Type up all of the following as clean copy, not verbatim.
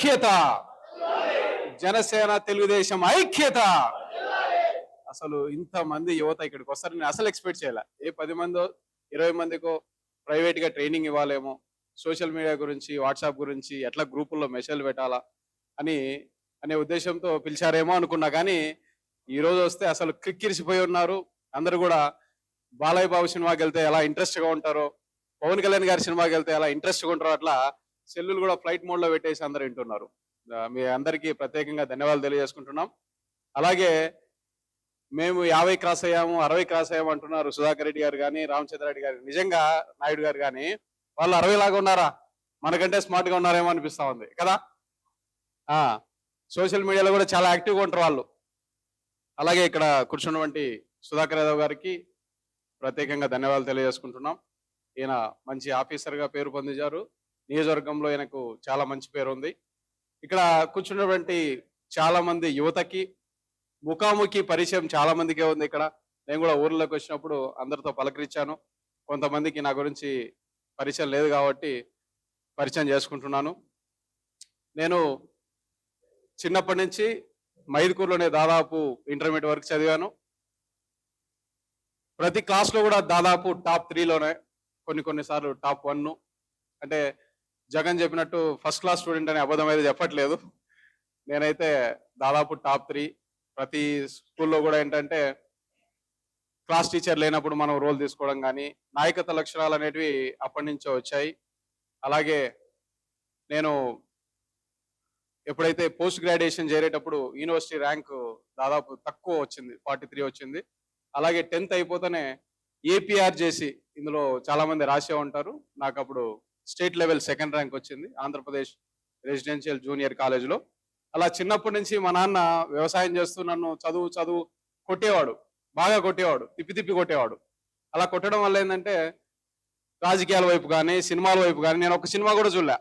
ఐక్యత, జనసేన తెలుగుదేశం ఐక్యత. అసలు ఇంతమంది యువత ఇక్కడికి వస్తారని నేను అసలు ఎక్స్పెక్ట్ చేయాల. ఏ 10 మందో 20 మందికో ప్రైవేట్ గా ట్రైనింగ్ ఇవ్వాలేమో, సోషల్ మీడియా గురించి, వాట్సాప్ గురించి, ఎట్లా గ్రూపుల్లో మెసేజ్లు పెట్టాలా అని అనే ఉద్దేశంతో పిలిచారేమో అనుకున్నా. కానీ ఈ రోజు వస్తే అసలు క్రిక్కిరిసిపోయి ఉన్నారు. అందరూ కూడా బాలయ్య బాబు సినిమాకి వెళ్తే ఎలా ఇంట్రెస్ట్ గా ఉంటారో, పవన్ కళ్యాణ్ గారి సినిమాకి వెళ్తే ఎలా ఇంట్రెస్ట్ గా ఉంటారో అట్లా సెల్లులు కూడా ఫ్లైట్ మోడ్ లో పెట్టేసి అందరు వింటున్నారు. మీ అందరికీ ప్రత్యేకంగా ధన్యవాదాలు తెలియజేసుకుంటున్నాం. అలాగే మేము 50 క్రాస్ అయ్యాము, 60 క్రాస్ అయ్యాము అంటున్నారు సుధాకర్ రెడ్డి గారు కానీ, రామచంద్ర రెడ్డి గారు. నిజంగా నాయుడు గారు కానీ వాళ్ళు 60 లాగా ఉన్నారా? మనకంటే స్మార్ట్ గా ఉన్నారేమో అనిపిస్తా ఉంది కదా. సోషల్ మీడియాలో కూడా చాలా యాక్టివ్గా ఉంటారు వాళ్ళు. అలాగే ఇక్కడ కూర్చున్నటువంటి సుధాకర్ యాదవ్ గారికి ప్రత్యేకంగా ధన్యవాదాలు తెలియజేసుకుంటున్నాం. ఈయన మంచి ఆఫీసర్గా పేరు పొందించారు. నియోజకవర్గంలో ఈయనకు చాలా మంచి పేరు ఉంది. ఇక్కడ కూర్చున్నటువంటి చాలా మంది యువతకి ముఖాముఖి పరిచయం చాలా మందికే ఉంది. ఇక్కడ నేను కూడా ఊర్లోకి వచ్చినప్పుడు అందరితో పలకరించాను. కొంతమందికి నా గురించి పరిచయం లేదు కాబట్టి పరిచయం చేసుకుంటున్నాను. నేను చిన్నప్పటి నుంచి మైదుకూరులోనే దాదాపు ఇంటర్మీడియట్ వరకు చదివాను. ప్రతి క్లాస్లో కూడా దాదాపు టాప్ 3లోనే, కొన్నిసార్లు టాప్ 1. అంటే జగన్ చెప్పినట్టు ఫస్ట్ క్లాస్ స్టూడెంట్ అనే అబద్ధం అయితే చెప్పట్లేదు. నేనైతే దాదాపు టాప్ 3. ప్రతి స్కూల్లో కూడా ఏంటంటే క్లాస్ టీచర్ లేనప్పుడు మనం రోల్ తీసుకోవడం కానీ, నాయకత్వ లక్షణాలు అనేటివి అప్పటి నుంచే వచ్చాయి. అలాగే నేను ఎప్పుడైతే పోస్ట్ గ్రాడ్యుయేషన్ చేరేటప్పుడు యూనివర్సిటీ ర్యాంకు దాదాపు తక్కువ వచ్చింది, 43 వచ్చింది. అలాగే 10th అయిపోతేనే ఏపీఆర్ చేసి ఇందులో చాలా మంది రాసే ఉంటారు. నాకు అప్పుడు స్టేట్ లెవెల్ 2nd ర్యాంక్ వచ్చింది ఆంధ్రప్రదేశ్ రెసిడెన్షియల్ జూనియర్ కాలేజ్లో. అలా చిన్నప్పటి నుంచి మా నాన్న వ్యవసాయం చేస్తూ నన్ను చదువు కొట్టేవాడు, బాగా కొట్టేవాడు, తిప్పి కొట్టేవాడు. అలా కొట్టడం వల్ల ఏంటంటే రాజకీయాల వైపు కానీ, సినిమాల వైపు కానీ నేను ఒక సినిమా కూడా చూడలే.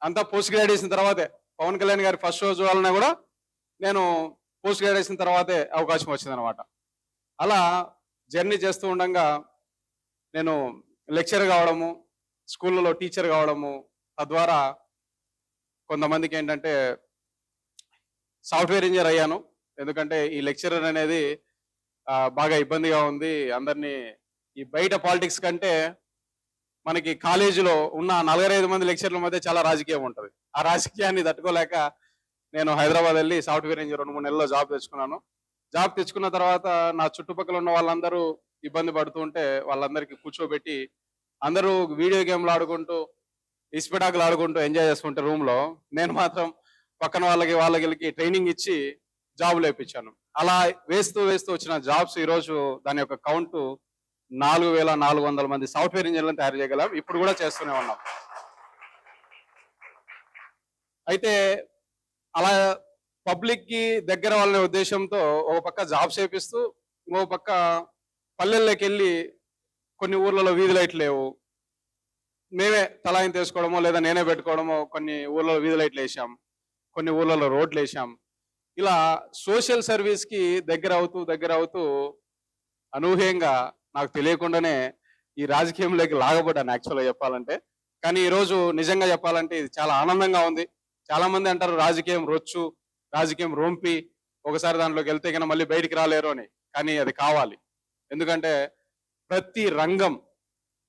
అంతా పోస్ట్ గ్రాడ్యుయేషన్ తర్వాతే. పవన్ కళ్యాణ్ గారి ఫస్ట్ షో చూడాలన్నా కూడా నేను పోస్ట్ గ్రాడ్యుయేషన్ తర్వాతే అవకాశం వచ్చిందనమాట. అలా జర్నీ చేస్తూ ఉండగా నేను లెక్చర్ కావడము, స్కూళ్ళలో టీచర్ కావడము, తద్వారా కొంతమందికి ఏంటంటే సాఫ్ట్వేర్ ఇంజనీర్ అయ్యాను. ఎందుకంటే ఈ లెక్చరర్ అనేది బాగా ఇబ్బందిగా ఉంది. అందరినీ ఈ బయట పాలిటిక్స్ కంటే మనకి కాలేజీలో ఉన్న 45 మంది లెక్చర్ల మధ్య చాలా రాజకీయం ఉంటుంది. ఆ రాజకీయాన్ని తట్టుకోలేక నేను హైదరాబాద్ వెళ్ళి సాఫ్ట్వేర్ ఇంజనీర్ 2-3 నెలల్లో జాబ్ తెచ్చుకున్నాను. జాబ్ తెచ్చుకున్న తర్వాత నా చుట్టుపక్కల ఉన్న వాళ్ళందరూ ఇబ్బంది పడుతూ ఉంటే వాళ్ళందరికీ కూర్చోబెట్టి అందరూ వీడియో గేమ్లు ఆడుకుంటూ, ఇస్పిటాకులు ఆడుకుంటూ ఎంజాయ్ చేసుకుంటే రూమ్లో, నేను మాత్రం పక్కన వాళ్ళకి ట్రైనింగ్ ఇచ్చి జాబులు వేయించాను. అలా వేస్తూ వచ్చిన జాబ్స్ ఈరోజు దాని యొక్క కౌంటు 4400 మంది సాఫ్ట్వేర్ ఇంజనీర్లను తయారు చేయగలం. ఇప్పుడు కూడా చేస్తూనే ఉన్నాం. అయితే అలా పబ్లిక్ కి దగ్గర వాళ్ళనే ఉద్దేశంతో ఒక పక్క జాబ్స్ వేపిస్తూ, ఇంకో పక్క పల్లెల్లోకి వెళ్ళి కొన్ని ఊర్లలో వీధి లైట్లు లేవు, మేమే తలాయిని తీసుకోవడమో లేదా నేనే పెట్టుకోవడమో కొన్ని ఊర్లలో వీధి లైట్లు వేసాం, కొన్ని ఊర్లలో రోడ్లు వేసాం. ఇలా సోషల్ సర్వీస్కి దగ్గర అవుతూ అనూహ్యంగా నాకు తెలియకుండానే ఈ రాజకీయంలోకి లాగబడ్డాను యాక్చువల్గా చెప్పాలంటే. కానీ ఈరోజు నిజంగా చెప్పాలంటే ఇది చాలా ఆనందంగా ఉంది. చాలా మంది అంటారు రాజకీయం రొచ్చు, రాజకీయం రొంపి, ఒకసారి దాంట్లోకి వెళ్తే కన్నా మళ్ళీ బయటికి రాలేరు అని. కానీ అది కావాలి. ఎందుకంటే ప్రతి రంగం,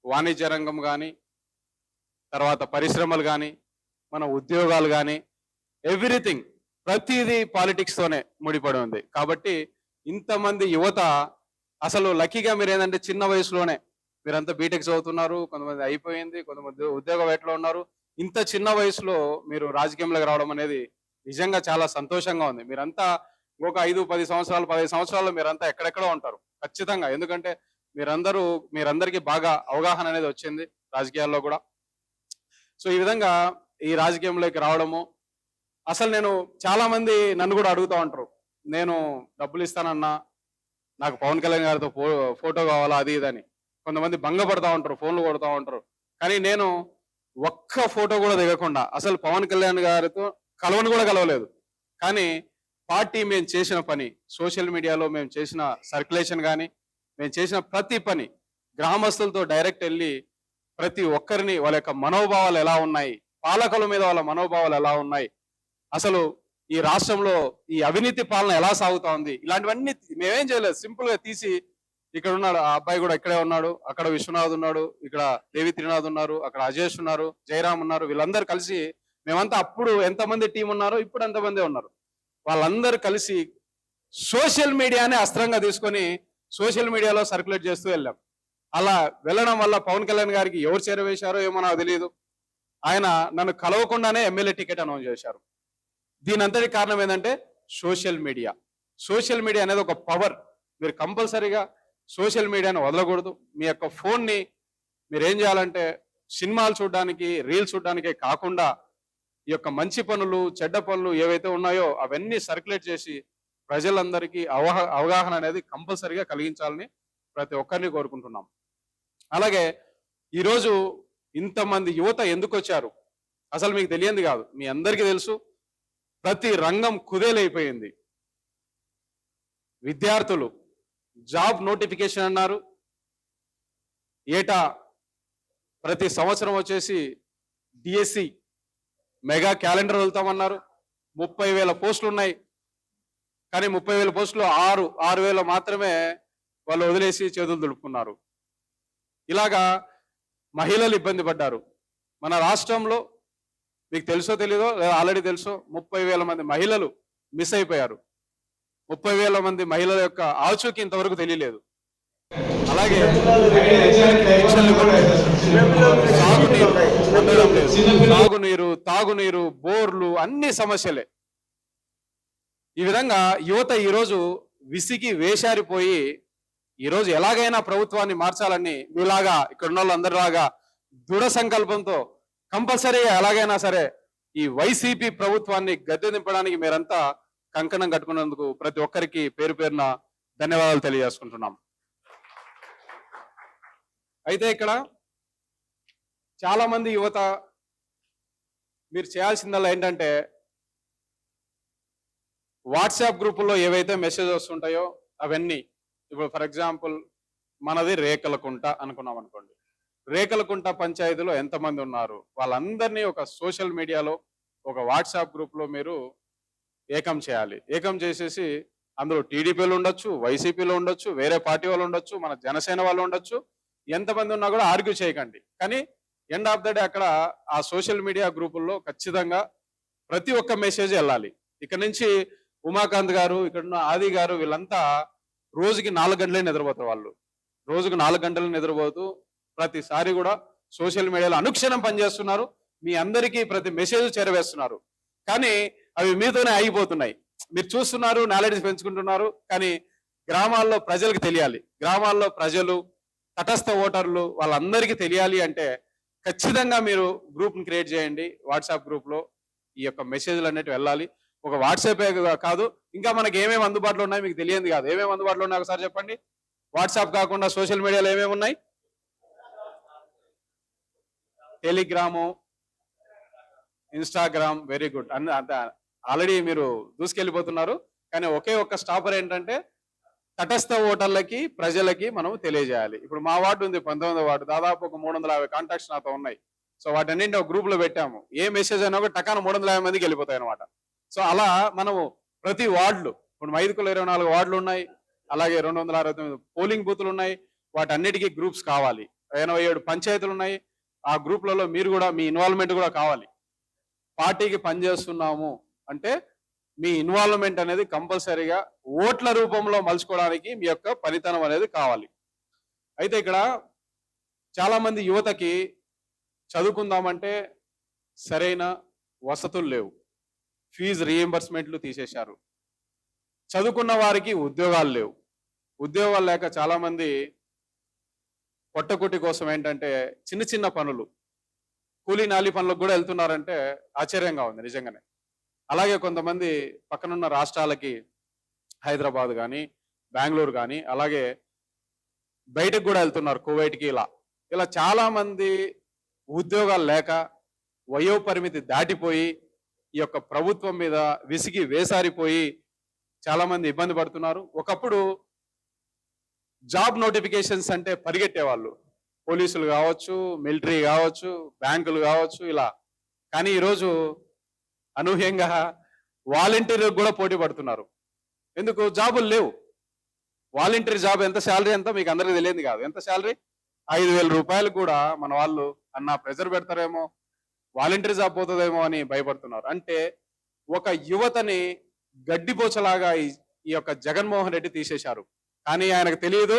వాణిజ్య రంగం కానీ, తర్వాత పరిశ్రమలు కానీ, మన ఉద్యోగాలు కానీ, ఎవ్రీథింగ్ ప్రతిదీ పాలిటిక్స్తోనే ముడిపడి ఉంది. కాబట్టి ఇంతమంది యువత అసలు లక్కీగా మీరు ఏంటంటే చిన్న వయసులోనే మీరంతా బీటెక్ చదువుతున్నారు, కొంతమంది అయిపోయింది, కొంతమంది ఉద్యోగ వేటలో ఉన్నారు. ఇంత చిన్న వయసులో మీరు రాజకీయంలోకి రావడం అనేది నిజంగా చాలా సంతోషంగా ఉంది. మీరంతా ఇంకొక 5-10 సంవత్సరాలు 15 సంవత్సరాల్లో మీరంతా ఎక్కడెక్కడో ఉంటారు ఖచ్చితంగా. ఎందుకంటే మీరందరికీ బాగా అవగాహన అనేది వచ్చింది రాజకీయాల్లో కూడా. సో ఈ విధంగా ఈ రాజకీయంలోకి రావడము, అసలు నేను చాలా మంది నన్ను కూడా అడుగుతూ ఉంటారు, నేను డబ్బులు ఇస్తానన్నా, నాకు పవన్ కళ్యాణ్ గారితో ఫోటో కావాలా అది ఇదని. కొంతమంది భంగపడతా ఉంటారు, ఫోన్లు కొడుతూ ఉంటారు. కానీ నేను ఒక్క ఫోటో కూడా దిగకుండా, అసలు పవన్ కళ్యాణ్ గారితో కలవలేదు. కానీ పార్టీ మేము చేసిన పని, సోషల్ మీడియాలో మేము చేసిన సర్క్యులేషన్ కానీ, మేము చేసిన ప్రతి పని గ్రామస్తులతో డైరెక్ట్ వెళ్ళి ప్రతి ఒక్కరిని వాళ్ళ యొక్క మనోభావాలు ఎలా ఉన్నాయి, పాలకుల మీద వాళ్ళ మనోభావాలు ఎలా ఉన్నాయి, అసలు ఈ రాష్ట్రంలో ఈ అవినీతి పాలన ఎలా సాగుతా ఉంది, ఇలాంటివన్నీ మేమేం చేయలేదు, సింపుల్ గా తీసి ఇక్కడ ఉన్నాడు ఆ అబ్బాయి కూడా ఇక్కడే ఉన్నాడు, అక్కడ విశ్వనాథ్ ఉన్నాడు, ఇక్కడ దేవి త్రినాథ్ ఉన్నారు, అక్కడ అజేష్ ఉన్నారు, జయరామ్ ఉన్నారు, వీళ్ళందరూ కలిసి మేమంతా అప్పుడు ఎంతమంది టీం ఉన్నారో ఇప్పుడు ఎంతమంది ఉన్నారు, వాళ్ళందరూ కలిసి సోషల్ మీడియాని అస్త్రంగా తీసుకొని సోషల్ మీడియాలో సర్క్యులేట్ చేస్తూ వెళ్ళాం. అలా వెళ్ళడం వల్ల పవన్ కళ్యాణ్ గారికి ఎవరు చేరవేశారో ఏమో నాకు తెలియదు, ఆయన నన్ను కలవకుండానే ఎమ్మెల్యే టికెట్ అనౌన్స్ చేశారు. దీని అంతటి కారణం ఏంటంటే సోషల్ మీడియా. సోషల్ మీడియా అనేది ఒక పవర్. మీరు కంపల్సరీగా సోషల్ మీడియాను వదలకూడదు. మీ యొక్క ఫోన్ని మీరు ఏం చేయాలంటే సినిమాలు చూడడానికి, రీల్స్ చూడడానికే కాకుండా ఈ యొక్క మంచి పనులు, చెడ్డ పనులు ఏవైతే ఉన్నాయో అవన్నీ సర్క్యులేట్ చేసి ప్రజలందరికీ అవగాహన అనేది కంపల్సరీగా కలిగించాలని ప్రతి ఒక్కరిని కోరుకుంటున్నాం. అలాగే ఈరోజు ఇంతమంది యువత ఎందుకు వచ్చారు అసలు మీకు తెలియంది కాదు, మీ అందరికీ తెలుసు. ప్రతి రంగం కుదేలైపోయింది. విద్యార్థులు జాబ్ నోటిఫికేషన్ అన్నారు, ఏటా ప్రతి సంవత్సరం వచ్చేసి డిఎస్సి మెగా క్యాలెండర్ వెళ్తామన్నారు. 30,000 పోస్టులు ఉన్నాయి, కానీ 30,000 పోస్టులు 6,000 మాత్రమే వాళ్ళు వదిలేసి చేతులు దులుపుకున్నారు. ఇలాగా మహిళలు ఇబ్బంది పడ్డారు. మన రాష్ట్రంలో మీకు తెలుసో తెలీదో, ఆల్రెడీ తెలుసో, 30,000 మంది మహిళలు మిస్ అయిపోయారు. 30,000 మంది మహిళల యొక్క ఆచూకీ ఇంతవరకు తెలియలేదు. అలాగే సాగునీరు, తాగునీరు, బోర్లు అన్ని సమస్యలే. ఈ విధంగా యువత ఈరోజు విసిగి వేశారిపోయి ఈరోజు ఎలాగైనా ప్రభుత్వాన్ని మార్చాలని మీలాగా ఇక్కడ ఉన్న వాళ్ళందరిలాగా దృఢ సంకల్పంతో కంపల్సరీగా ఎలాగైనా సరే ఈ వైసీపీ ప్రభుత్వాన్ని గద్దె దింపడానికి మీరంతా కంకణం కట్టుకున్నందుకు ప్రతి ఒక్కరికి పేరు పేరున ధన్యవాదాలు తెలియజేసుకుంటున్నాం. అయితే ఇక్కడ చాలా మంది యువత మీరు చేయాల్సిందల్లా ఏంటంటే వాట్సాప్ గ్రూపుల్లో ఏవైతే మెసేజ్ వస్తుంటాయో అవన్నీ, ఇప్పుడు ఫర్ ఎగ్జాంపుల్ మనది రేకలకుంట అనుకున్నాం అనుకోండి, రేకలకుంట పంచాయతీలో ఎంతమంది ఉన్నారు వాళ్ళందరినీ ఒక సోషల్ మీడియాలో ఒక వాట్సాప్ గ్రూప్లో మీరు ఏకం చేయాలి. ఏకం చేసేసి అందులో టీడీపీలో ఉండొచ్చు, వైసీపీలో ఉండొచ్చు, వేరే పార్టీ వాళ్ళు ఉండొచ్చు, మన జనసేన వాళ్ళు ఉండొచ్చు, ఎంతమంది ఉన్నా కూడా ఆర్గ్యూ చేయకండి. కానీ ఎండ్ ఆఫ్ ద డే అక్కడ ఆ సోషల్ మీడియా గ్రూపుల్లో ఖచ్చితంగా ప్రతి ఒక్క మెసేజ్ వెళ్ళాలి. ఇక్కడ నుంచి ఉమాకాంత్ గారు, ఇక్కడున్న ఆది గారు, వీళ్ళంతా రోజుకి 4 గంటలే నిద్రపోతారు. వాళ్ళు రోజుకు 4 గంటలు నిద్రపోతూ ప్రతిసారి కూడా సోషల్ మీడియాలో అనుక్షణం పనిచేస్తున్నారు. మీ అందరికీ ప్రతి మెసేజ్ చేరవేస్తున్నారు. కానీ అవి మీతోనే ఆగిపోతున్నాయి. మీరు చూస్తున్నారు, నాలెడ్జ్ పెంచుకుంటున్నారు, కానీ గ్రామాల్లో ప్రజలకు తెలియాలి. గ్రామాల్లో ప్రజలు, తటస్థ ఓటర్లు వాళ్ళందరికీ తెలియాలి అంటే ఖచ్చితంగా మీరు గ్రూప్ని క్రియేట్ చేయండి. వాట్సాప్ గ్రూప్లో ఈ యొక్క మెసేజ్లు అనేవి వెళ్ళాలి. ఒక వాట్సాపే కాదు, ఇంకా మనకి ఏమేమి అందుబాటులో ఉన్నాయి మీకు తెలియదు కాదు. ఏమేమి అందుబాటులో ఉన్నాయి ఒకసారి చెప్పండి. వాట్సాప్ కాకుండా సోషల్ మీడియాలో ఏమేమి ఉన్నాయి? Telegram, Instagram, very good. Already మీరు దూసుకెళ్ళిపోతున్నారు. కానీ ఒకే ఒక్క స్టాపర్ ఏంటంటే తటస్థ ఓటర్లకి, ప్రజలకి మనం తెలియజేయాలి. ఇప్పుడు మా వార్డు ఉంది, 19వ వార్డు, దాదాపు ఒక 350 కాంటాక్ట్స్ నాతో ఉన్నాయి. సో వాటన్నింటి ఒక గ్రూప్ లో పెట్టాము. ఏ మెసేజ్ అయినా కూడా టకాన 350 మందికి వెళ్ళిపోతాయి అనమాట. సో అలా మనము ప్రతి వార్డులు, ఇప్పుడు మైదుకులు 24 వార్డులు ఉన్నాయి, అలాగే 269 పోలింగ్ బూతులు ఉన్నాయి. వాటన్నిటికీ గ్రూప్స్ కావాలి. 87 పంచాయతీలు ఉన్నాయి. ఆ గ్రూప్లలో మీరు కూడా మీ ఇన్వాల్వ్మెంట్ కూడా కావాలి. పార్టీకి పనిచేస్తున్నాము అంటే మీ ఇన్వాల్వ్మెంట్ అనేది కంపల్సరీగా ఓట్ల రూపంలో మలుచుకోవడానికి మీ యొక్క పనితనం అనేది కావాలి. అయితే ఇక్కడ చాలా మంది యువతకి చదువుకుందామంటే సరైన వసతులు లేవు. ఫీజు రీఎంబర్స్మెంట్లు తీసేశారు. చదువుకున్న వారికి ఉద్యోగాలు లేవు. ఉద్యోగాలు లేక చాలా మంది పొట్టకుటి కోసం ఏంటంటే చిన్న చిన్న పనులు, కూలీ నాలి పనులకు కూడా వెళ్తున్నారంటే ఆశ్చర్యంగా ఉంది నిజంగానే. అలాగే కొంతమంది పక్కనున్న రాష్ట్రాలకి, హైదరాబాద్ కానీ, బెంగళూరు కానీ, అలాగే బయటకు కూడా వెళ్తున్నారు, కువైట్కి. ఇలా చాలా మంది ఉద్యోగాలు లేక వయోపరిమితి దాటిపోయి ఈ యొక్క ప్రభుత్వం మీద విసిగి వేసారిపోయి చాలా మంది ఇబ్బంది పడుతున్నారు. ఒకప్పుడు జాబ్ నోటిఫికేషన్స్ అంటే పరిగెట్టేవాళ్ళు, పోలీసులు కావచ్చు, మిలిటరీ కావచ్చు, బ్యాంకులు కావచ్చు, ఇలా. కానీ ఈరోజు అనూహ్యంగా వాలంటీర్ కూడా పోటీ పడుతున్నారు. ఎందుకు? జాబులు లేవు. వాలంటీర్ జాబ్ ఎంత శాలరీ ఎంత మీకు అందరికీ తెలియదు కాదు. ఎంత శాలరీ? 5,000 రూపాయలు కూడా మన వాళ్ళు అన్న ప్రెజర్ పెడతారేమో, వాలంటీర్ జాబ్ పోతుందేమో అని భయపడుతున్నారు. అంటే ఒక యువతని గడ్డిపోచలాగా ఈ యొక్క జగన్మోహన్ రెడ్డి తీసేశారు. కానీ ఆయనకు తెలియదు,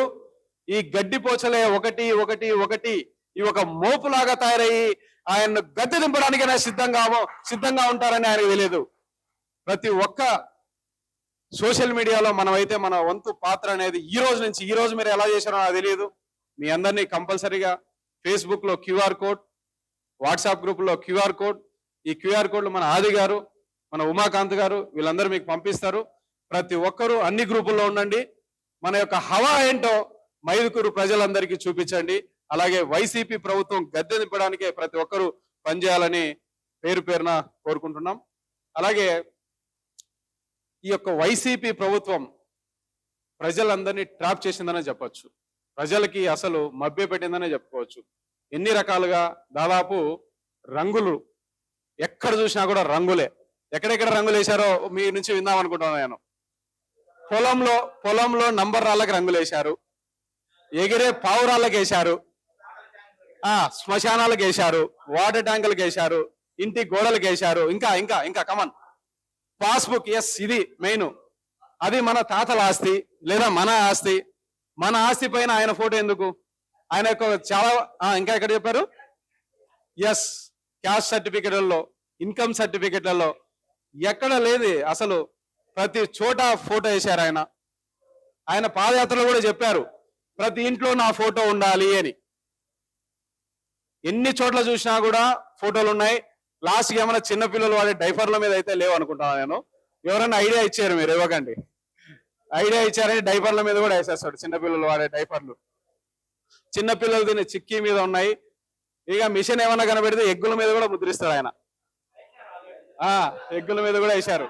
ఈ గడ్డిపోచలే ఒకటి ఒకటి ఒకటి ఈ ఒక మోపులాగా తయారయ్యి ఆయన్ను గద్దె దింపడానికైనా సిద్ధంగా ఉంటారని ఆయనకు తెలియదు. ప్రతి ఒక్క సోషల్ మీడియాలో మనమైతే మన వంతు పాత్ర అనేది ఈ రోజు మీరు ఎలా చేశారో నాకు తెలియదు. మీ అందరినీ కంపల్సరీగా ఫేస్బుక్ లో క్యూఆర్ కోడ్, వాట్సాప్ గ్రూప్ లో క్యూఆర్ కోడ్, ఈ క్యూఆర్ కోడ్లు మన ఆది గారు, మన ఉమాకాంత్ గారు వీళ్ళందరూ మీకు పంపిస్తారు. ప్రతి ఒక్కరూ అన్ని గ్రూపుల్లో ఉండండి. మన యొక్క హవా ఏంటో మైదుకూరు ప్రజలందరికీ చూపించండి. అలాగే వైసీపీ ప్రభుత్వం గద్దె దింపడానికే ప్రతి ఒక్కరూ పనిచేయాలని పేరు పేరున కోరుకుంటున్నాం. అలాగే ఈ యొక్క వైసీపీ ప్రభుత్వం ప్రజలందరినీ ట్రాప్ చేసిందనే చెప్పొచ్చు. ప్రజలకి అసలు మభ్య పెట్టిందనే చెప్పుకోవచ్చు. ఎన్ని రకాలుగా దాదాపు రంగులు ఎక్కడ చూసినా కూడా రంగులే. ఎక్కడెక్కడ రంగులు వేశారో మీ నుంచి విందాం అనుకుంటున్నాను నేను. పొలంలో నంబర్ రాళ్ళకి రంగులు వేశారు, ఎగిరే పావురాళ్ళకి వేశారు, శ్మశానాలకు వేశారు, వాటర్ ట్యాంకులకు వేశారు, ఇంటి గోడలకు వేశారు, ఇంకా ఇంకా ఇంకా కమన్ పాస్బుక్. ఎస్, ఇది మెయిన్. అది మన తాతల ఆస్తి లేదా మన ఆస్తి. మన ఆస్తి పైన ఆయన ఫోటో ఎందుకు? ఆయన యొక్క చాలా ఇంకా ఎక్కడ చెప్పారు? ఎస్, క్యాస్ట్ సర్టిఫికెట్లలో, ఇన్కమ్ సర్టిఫికెట్లలో ఎక్కడ లేదు అసలు. ప్రతి చోట ఫోటో వేశారు ఆయన. ఆయన పాదయాత్రలో కూడా చెప్పారు ప్రతి ఇంట్లో నా ఫోటో ఉండాలి అని. ఎన్ని చోట్ల చూసినా కూడా ఫోటోలు ఉన్నాయి. లాస్ట్కి ఏమైనా చిన్నపిల్లలు వాడే డైఫర్ల మీద అయితే లేవు అనుకుంటున్నాను నేను. ఎవరైనా ఐడియా ఇచ్చారు? మీరు ఇవ్వకండి. ఐడియా ఇచ్చారని డైఫర్ల మీద కూడా వేసేస్తాడు. చిన్నపిల్లలు వాడే డైఫర్లు, చిన్నపిల్లలు తినే చిక్కీ మీద ఉన్నాయి. ఇక మిషన్ ఏమన్నా కనబెడితే ఎగ్గుల మీద కూడా ముద్రిస్తాడు ఆయన. ఎగ్గుల మీద కూడా వేశారు.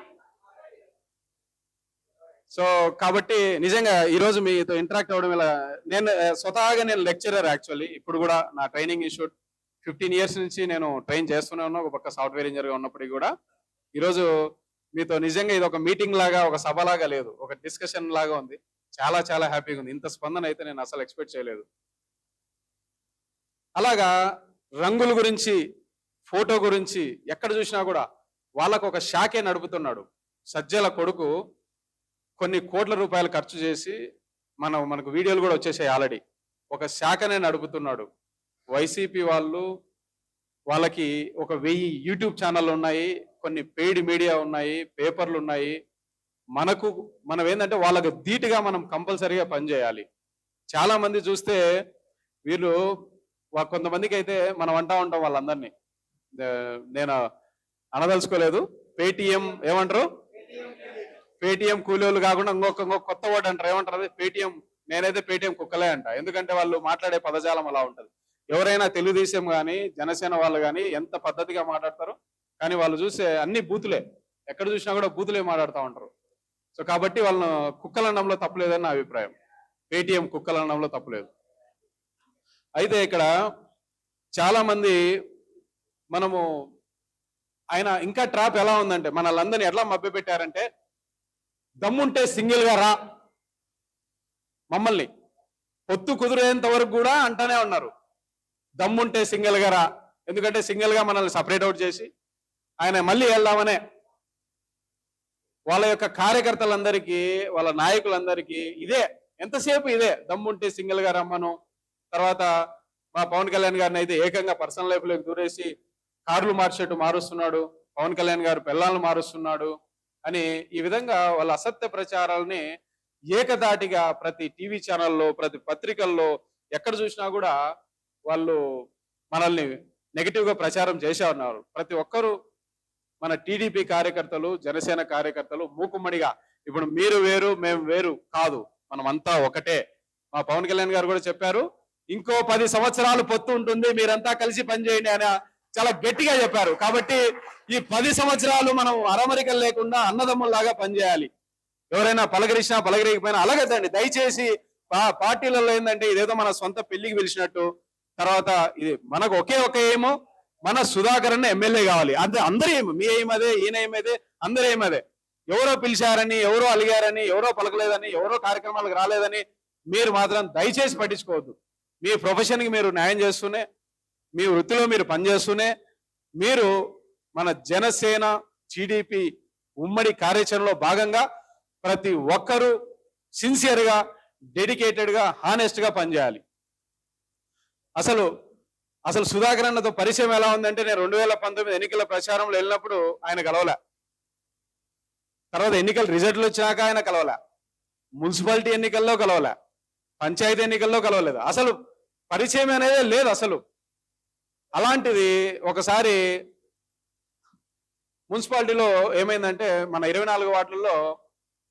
సో కాబట్టి నిజంగా ఈరోజు మీతో ఇంటరాక్ట్ అవ్వడం ఇలా, స్వతహాగా నేను లెక్చరర్ యాక్చువల్లీ. ఇప్పుడు కూడా నా ట్రైనింగ్ ఇన్స్టిట్యూట్ 15 years నుంచి నేను ట్రైన్ చేస్తూనే ఉన్నా, ఒక పక్క సాఫ్ట్వేర్ ఇంజనీర్గా ఉన్నప్పటికీ కూడా. ఈరోజు మీతో నిజంగా ఇది ఒక మీటింగ్ లాగా, ఒక సభ లాగా లేదు, ఒక డిస్కషన్ లాగా ఉంది. చాలా చాలా హ్యాపీగా ఉంది. ఇంత స్పందన అయితే నేను అసలు ఎక్స్పెక్ట్ చేయలేదు. అలాగా రంగుల గురించి, ఫోటో గురించి ఎక్కడ చూసినా కూడా వాళ్ళకు ఒక శాఖే నడుపుతున్నాడు. సజ్జల కొడుకు కొన్ని కోట్ల రూపాయలు ఖర్చు చేసి మనకు వీడియోలు కూడా వచ్చేసాయి ఆల్రెడీ. ఒక శాఖనే నడుపుతున్నాడు. వైసీపీ వాళ్ళకి ఒక 1000 యూట్యూబ్ ఛానళ్ళు ఉన్నాయి, కొన్ని పెయిడ్ మీడియా ఉన్నాయి, పేపర్లు ఉన్నాయి. మనం ఏంటంటే వాళ్ళకు ధీటుగా మనం కంపల్సరీగా పనిచేయాలి. చాలా మంది చూస్తే వీళ్ళు కొంతమందికి అయితే మనం అంటా ఉంటాం వాళ్ళందరినీ, నేను అనదలుచుకోలేదు, పేటిఎం ఏమంటారు, పేటిఎం కూలీలు కాకుండా ఇంకొక కొత్త వర్డ్ అంటారు. ఏమంటారు? అది పేటిఎం. నేనైతే పేటిఎం కుక్కలే అంట. ఎందుకంటే వాళ్ళు మాట్లాడే పదజాలం అలా ఉంటది. ఎవరైనా తెలుగుదేశం కానీ జనసేన వాళ్ళు కానీ ఎంత పద్ధతిగా మాట్లాడతారో, కానీ వాళ్ళు చూస్తే అన్ని బూతులే. ఎక్కడ చూసినా కూడా బూతులే మాట్లాడుతూ ఉంటారు. సో కాబట్టి వాళ్ళను కుక్కలనడంలో తప్పులేదని నా అభిప్రాయం. పేటిఎం కుక్కలనడంలో తప్పులేదు. అయితే ఇక్కడ చాలా మంది ఆయన ఇంకా ట్రాప్ ఎలా ఉందంటే, మనల్ని ఎట్లా మభ్య పెట్టారంటే, దమ్ముంటే సింగిల్ గా రా, మమ్మల్ని పొత్తు కుదిరేంత వరకు కూడా అంటానే ఉన్నారు. దమ్ముంటే సింగిల్ గా రా, ఎందుకంటే సింగిల్ గా మనల్ని సపరేట్ అవుట్ చేసి ఆయన మళ్ళీ వెళ్దామనే వాళ్ళ యొక్క కార్యకర్తలందరికీ, వాళ్ళ నాయకులందరికీ ఎంతసేపు ఇదే దమ్ముంటే సింగిల్ గా రమ్మను. తర్వాత మా పవన్ కళ్యాణ్ గారిని అయితే ఏకంగా పర్సనల్ లైఫ్ లోకి దూరేసి కార్లు మారుస్తున్నాడు, పవన్ కళ్యాణ్ గారు పిల్లలను మారుస్తున్నాడు అని ఈ విధంగా వాళ్ళ అసత్య ప్రచారాలని ఏకదాటిగా ప్రతి టీవీ ఛానల్లో, ప్రతి పత్రికల్లో ఎక్కడ చూసినా కూడా వాళ్ళు మనల్ని నెగిటివ్ గా ప్రచారం చేసే ఉన్నారు. ప్రతి ఒక్కరూ మన టీడీపీ కార్యకర్తలు, జనసేన కార్యకర్తలు మూకుమ్మడిగా, ఇప్పుడు మీరు వేరు మేము వేరు కాదు, మనం అంతా ఒకటే. మా పవన్ కళ్యాణ్ గారు కూడా చెప్పారు, ఇంకో 10 సంవత్సరాలు పొత్తు ఉంటుంది, మీరంతా కలిసి పనిచేయండి అని చాలా గట్టిగా చెప్పారు. కాబట్టి ఈ 10 సంవత్సరాలు మనం అరమరికలు లేకుండా అన్నదమ్ముల్లాగా పనిచేయాలి. ఎవరైనా పలకరించినా పలకరికపోయినా అలాగేదండి. దయచేసి పార్టీలలో ఏంటంటే ఇదేదో మన సొంత పెళ్లికి పిలిచినట్టు, తర్వాత ఇది మనకు ఒకే ఏమో, మన సుధాకర్ అన్న ఎమ్మెల్యే కావాలి. అంతే, అందరూ ఏమి, మీ ఏమదే, ఈయన ఏమదే, అందరూ ఏమదే. ఎవరో పిలిచారని, ఎవరో అలిగారని, ఎవరో పలకలేదని, ఎవరో కార్యక్రమాలకు రాలేదని మీరు మాత్రం దయచేసి పట్టించుకోవద్దు. మీ ప్రొఫెషన్కి మీరు న్యాయం చేస్తూనే, మీ వృత్తిలో మీరు పనిచేస్తూనే, మీరు మన జనసేన టీడీపీ ఉమ్మడి కార్యాచరణలో భాగంగా ప్రతి ఒక్కరూ సిన్సియర్గా, డెడికేటెడ్గా, హానెస్ట్గా పనిచేయాలి. అసలు అసలు సుధాకర్ అన్నతో పరిచయం ఎలా ఉందంటే, నేను 2019 ఎన్నికల ప్రచారంలో వెళ్ళినప్పుడు ఆయన కలవలే, తర్వాత ఎన్నికల రిజల్ట్లు వచ్చినాక ఆయన కలవలే, మున్సిపాలిటీ ఎన్నికల్లో కలవలే, పంచాయతీ ఎన్నికల్లో కలవలేదు, అసలు పరిచయం అనేది లేదు అసలు. అలాంటిది ఒకసారి మున్సిపాలిటీలో ఏమైందంటే, మన 24 వార్డులలో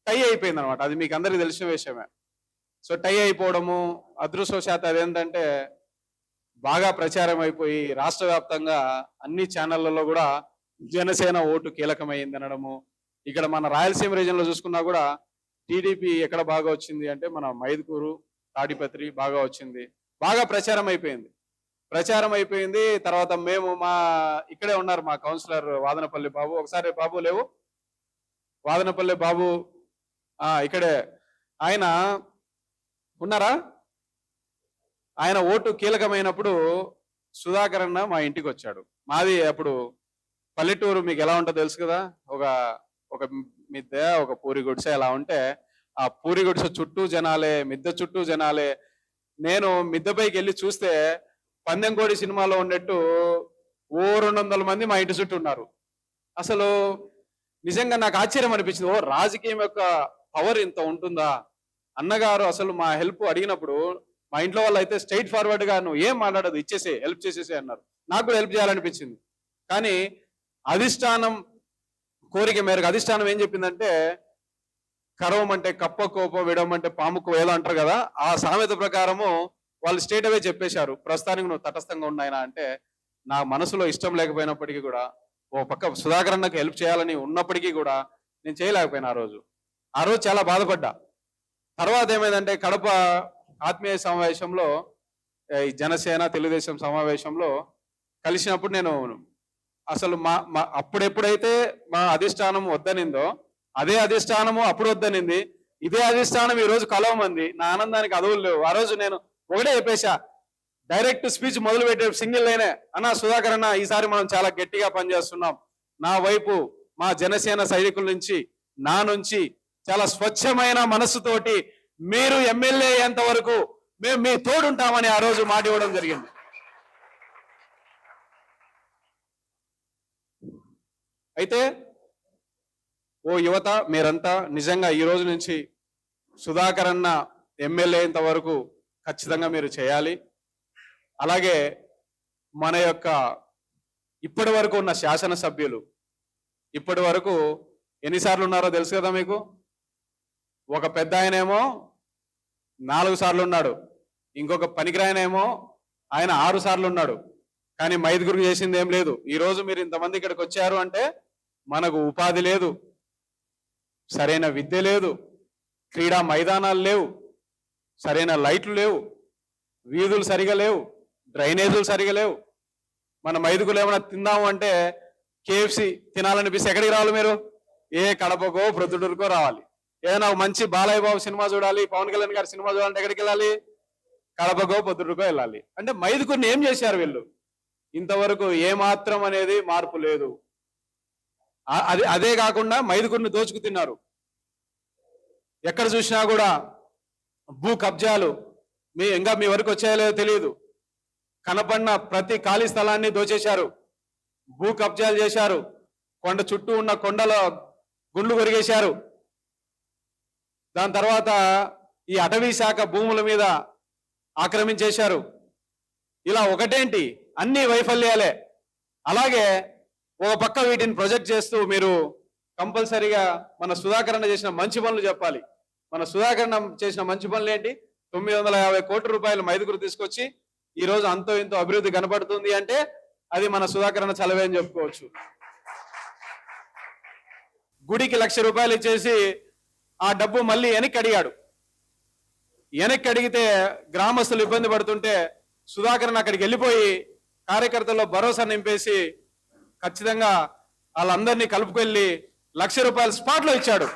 టై అయిపోయింది అనమాట. అది మీకు అందరికీ తెలిసిన విషయమే. సో టై అయిపోవడము, అదృష్టవశాత్తు అదేంటంటే బాగా ప్రచారం అయిపోయి రాష్ట్ర వ్యాప్తంగా అన్ని ఛానళ్లలో కూడా జనసేన ఓటు కీలకమైంది అనడము. ఇక్కడ మన రాయలసీమ రీజన్ లో చూసుకున్నా కూడా టీడీపీ ఎక్కడ బాగా వచ్చింది అంటే మన మైదుకూరు, తాడిపత్రి బాగా వచ్చింది, బాగా ప్రచారం అయిపోయింది. తర్వాత మేము ఇక్కడే ఉన్నారు మా కౌన్సిలర్ వాదనపల్లి బాబు. ఒకసారి బాబు లేవు, వాదనపల్లి బాబు ఇక్కడే ఆయన ఉన్నారా? ఆయన ఓటు కీలకమైనప్పుడు సుధాకర్ అన్న మా ఇంటికి వచ్చాడు. మాది అప్పుడు పల్లెటూరు, మీకు ఎలా ఉంటుందో తెలుసు కదా, ఒక మిద్దె, ఒక పూరి గుడిసె ఎలా ఉంటే, ఆ పూరి గుడిసె చుట్టూ జనాలే, మిద్దె చుట్టూ జనాలే. నేను మిద్దెపైకి వెళ్ళి చూస్తే పందెంకోడి సినిమాలో ఉన్నట్టు 200 మంది మా ఇంటి చుట్టూ ఉన్నారు. అసలు నిజంగా నాకు ఆశ్చర్యం అనిపించింది. రాజకీయం యొక్క పవర్ ఇంత ఉంటుందా అన్నగారు. అసలు మా హెల్ప్ అడిగినప్పుడు మా ఇంట్లో వాళ్ళు అయితే స్ట్రైట్ ఫార్వర్డ్ గా, నువ్వు ఏం మాట్లాడదు, ఇచ్చేసే, హెల్ప్ చేసేసే అన్నారు. నాకు కూడా హెల్ప్ చేయాలనిపించింది. కానీ అధిష్టానం కోరిక మేరకు అధిష్టానం ఏం చెప్పిందంటే, కరవమంటే కప్ప కోపం, విడవమంటే పాముకు ఏదో అంటారు కదా, ఆ సామెత ప్రకారము వాళ్ళు స్ట్రైట్ అవే చెప్పేశారు, ప్రస్తుతానికి నువ్వు తటస్థంగా ఉన్నాయన. అంటే నా మనసులో ఇష్టం లేకపోయినప్పటికీ కూడా, ఓ పక్క సుధాకర్ అన్నకు హెల్ప్ చేయాలని ఉన్నప్పటికీ కూడా నేను చేయలేకపోయినా. ఆ రోజు చాలా బాధపడ్డా. తర్వాత ఏమైందంటే, కడప ఆత్మీయ సమావేశంలో, ఈ జనసేన తెలుగుదేశం సమావేశంలో కలిసినప్పుడు నేను అసలు అప్పుడెప్పుడైతే మా అధిష్టానం వద్దనిందో అదే అధిష్టానము అప్పుడు వద్దనింది, ఇదే అధిష్టానం ఈ రోజు కలవమంది. నా ఆనందానికి అదువులు లేవు. ఆ రోజు నేను ఒకటే చెప్పేశా, డైరెక్ట్ స్పీచ్ మొదలు పెట్టే సింగిల్ లైనే, అన్న సుధాకర్ అన్న ఈసారి మనం చాలా గట్టిగా పనిచేస్తున్నాం. నా వైపు మా జనసేన సైనికుల నుంచి, నా నుంచి చాలా స్వచ్ఛమైన మనస్సుతోటి మీరు ఎమ్మెల్యే అయ్యేంత వరకు మేము మీ తోడుంటామని ఆ రోజు మాట ఇవ్వడం జరిగింది. అయితే ఓ యువత, మీరంతా నిజంగా ఈ రోజు నుంచి సుధాకర్ అన్న ఎమ్మెల్యే అయ్యేంత వరకు ఖచ్చితంగా మీరు చేయాలి. అలాగే మన యొక్క ఇప్పటి వరకు ఉన్న శాసనసభ్యులు ఇప్పటి వరకు ఎన్నిసార్లు ఉన్నారో తెలుసు కదా మీకు. ఒక పెద్ద ఆయనేమో 4 సార్లు ఉన్నాడు, ఇంకొక పనికిరాయనేమో ఆయన 6 సార్లు ఉన్నాడు. కానీ మైదుగురు చేసింది ఏం లేదు. ఈ రోజు మీరు ఇంతమంది ఇక్కడికి వచ్చారు అంటే మనకు ఉపాధి లేదు, సరైన విద్య లేదు, క్రీడా మైదానాలు లేవు, సరైన లైట్లు లేవు, వీధులు సరిగా లేవు, డ్రైనేజీలు సరిగా లేవు. మన మైదుగులు ఏమైనా తిందాము అంటే కేఎఫ్సి తినాలనిపిస్తే ఎక్కడికి రావాలి మీరు? ఏ కడపకో ప్రొద్దుటూరుకో రావాలి. ఏదైనా మంచి బాలయ్య బాబు సినిమా చూడాలి, పవన్ కళ్యాణ్ గారి సినిమా చూడాలంటే ఎక్కడికి వెళ్ళాలి? కడపకో పొద్దుటూరుకో వెళ్ళాలి. అంటే మైదుగురిని ఏం చేశారు వీళ్ళు? ఇంతవరకు ఏమాత్రం అనేది మార్పు లేదు. అదే కాకుండా మైదుగురిని దోచుకు తిన్నారు. ఎక్కడ చూసినా కూడా భూ కబ్జాలు, ఇంకా మీ వరకు వచ్చాయో తెలియదు. కనపడిన ప్రతి ఖాళీ స్థలాన్ని దోచేశారు, భూ కబ్జాలు చేశారు, కొండ చుట్టూ ఉన్న కొండల గుండ్లు కొరిగేశారు. దాని తర్వాత ఈ అటవీ శాఖ భూముల మీద ఆక్రమించేశారు. ఇలా ఒకటేంటి, అన్ని వైఫల్యాలే. అలాగే ఒక పక్క వీటిని ప్రొజెక్ట్ చేస్తూ మీరు కంపల్సరీగా మన సుధాకర్ అన్న చేసిన మంచి పనులు చెప్పాలి. మన సుధాకర్ అన్న చేసిన మంచి పనులు ఏంటి? 950 కోట్ల రూపాయలు మైదుగురు తీసుకొచ్చి ఈ రోజు అంతో ఇంతో అభివృద్ధి కనపడుతుంది అంటే అది మన సుధాకర్ అన్న చలవే అని చెప్పుకోవచ్చు. గుడికి 1,00,000 రూపాయలు ఇచ్చేసి ఆ డబ్బు మళ్ళీ వెనక్కి అడిగాడు. వెనక్కి అడిగితే గ్రామస్తులు ఇబ్బంది పడుతుంటే సుధాకర్ అక్కడికి వెళ్ళిపోయి కార్యకర్తల్లో భరోసా నింపేసి ఖచ్చితంగా వాళ్ళందరినీ కలుపుకెళ్ళి ₹1,00,000 స్పాట్లో ఇచ్చాడు.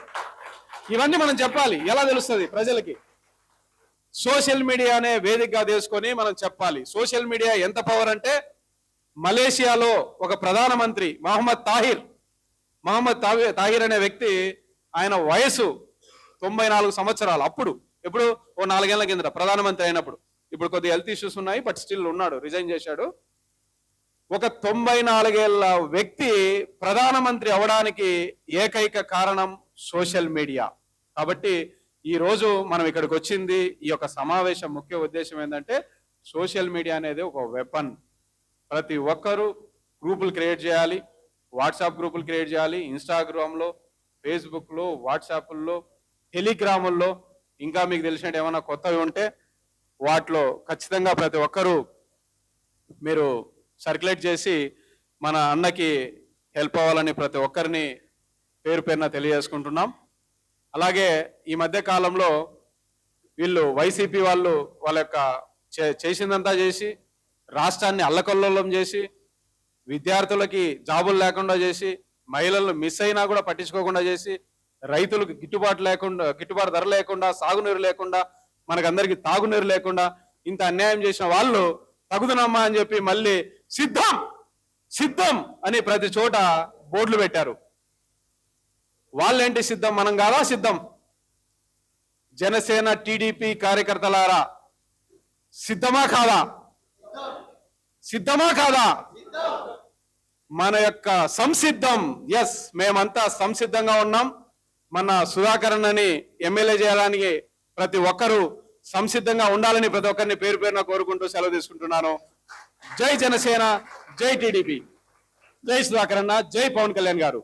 ఇవన్నీ మనం చెప్పాలి. ఎలా తెలుస్తుంది ప్రజలకి? సోషల్ మీడియానే వేదికగా తీసుకొని మనం చెప్పాలి. సోషల్ మీడియా ఎంత పవర్ అంటే, మలేషియాలో ఒక ప్రధానమంత్రి మహమ్మద్ తాహిర్ అనే వ్యక్తి, ఆయన వయసు 94 సంవత్సరాలు. అప్పుడు ఎప్పుడు ఓ 4 ఏళ్ల కిందట ప్రధానమంత్రి అయినప్పుడు. ఇప్పుడు కొద్దిగా హెల్త్ ఇష్యూస్ ఉన్నాయి, బట్ స్టిల్ ఉన్నాడు, రిజైన్ చేశాడు. ఒక 94 ఏళ్ల వ్యక్తి ప్రధానమంత్రి అవడానికి ఏకైక కారణం సోషల్ మీడియా. కాబట్టి ఈ రోజు మనం ఇక్కడికి వచ్చింది, ఈ యొక్క సమావేశం ముఖ్య ఉద్దేశం ఏంటంటే, సోషల్ మీడియా అనేది ఒక వెపన్. ప్రతి ఒక్కరూ గ్రూపులు క్రియేట్ చేయాలి, వాట్సాప్ గ్రూపులు క్రియేట్ చేయాలి, ఇన్స్టాగ్రామ్లో, ఫేస్బుక్లో, వాట్సాప్లో, టెలిగ్రాముల్లో, ఇంకా మీకు తెలిసినట్టు ఏమైనా కొత్తవి ఉంటే వాటిలో ఖచ్చితంగా ప్రతి ఒక్కరూ మీరు సర్క్యులేట్ చేసి మన అన్నకి హెల్ప్ అవ్వాలని ప్రతి ఒక్కరిని పేరు పేరున తెలియజేసుకుంటున్నాం. అలాగే ఈ మధ్య కాలంలో వీళ్ళు వైసీపీ వాళ్ళు వాళ్ళ యొక్క చేసిందంతా చేసి, రాష్ట్రాన్ని అల్లకల్లోలం చేసి, విద్యార్థులకి జాబులు లేకుండా చేసి, మహిళలను మిస్ అయినా కూడా పట్టించుకోకుండా చేసి, రైతులకు గిట్టుబాటు ధర లేకుండా, సాగునీరు లేకుండా, మనకందరికి తాగునీరు లేకుండా ఇంత అన్యాయం చేసిన వాళ్ళు తగుదనమ్మా అని చెప్పి మళ్ళీ సిద్ధం అని ప్రతి చోట బోర్డులు పెట్టారు. వాళ్ళేంటి సిద్ధం, మనం కాదా సిద్ధం? జనసేన టీడీపీ కార్యకర్తలారా, సిద్ధమా కాదా? మన యొక్క సంసిద్ధం, ఎస్, మేమంతా సంసిద్ధంగా ఉన్నాం. మన సుధాకర్ అన్నని ఎమ్మెల్యే చేయడానికి ప్రతి ఒక్కరూ సంసిద్ధంగా ఉండాలని ప్రతి ఒక్కరిని పేరు పేరున కోరుకుంటూ సెలవు తీసుకుంటున్నాను. జై జనసేన, జై టీడీపీ, జై సుధాకర్ అన్న, జై పవన్ కళ్యాణ్ గారు.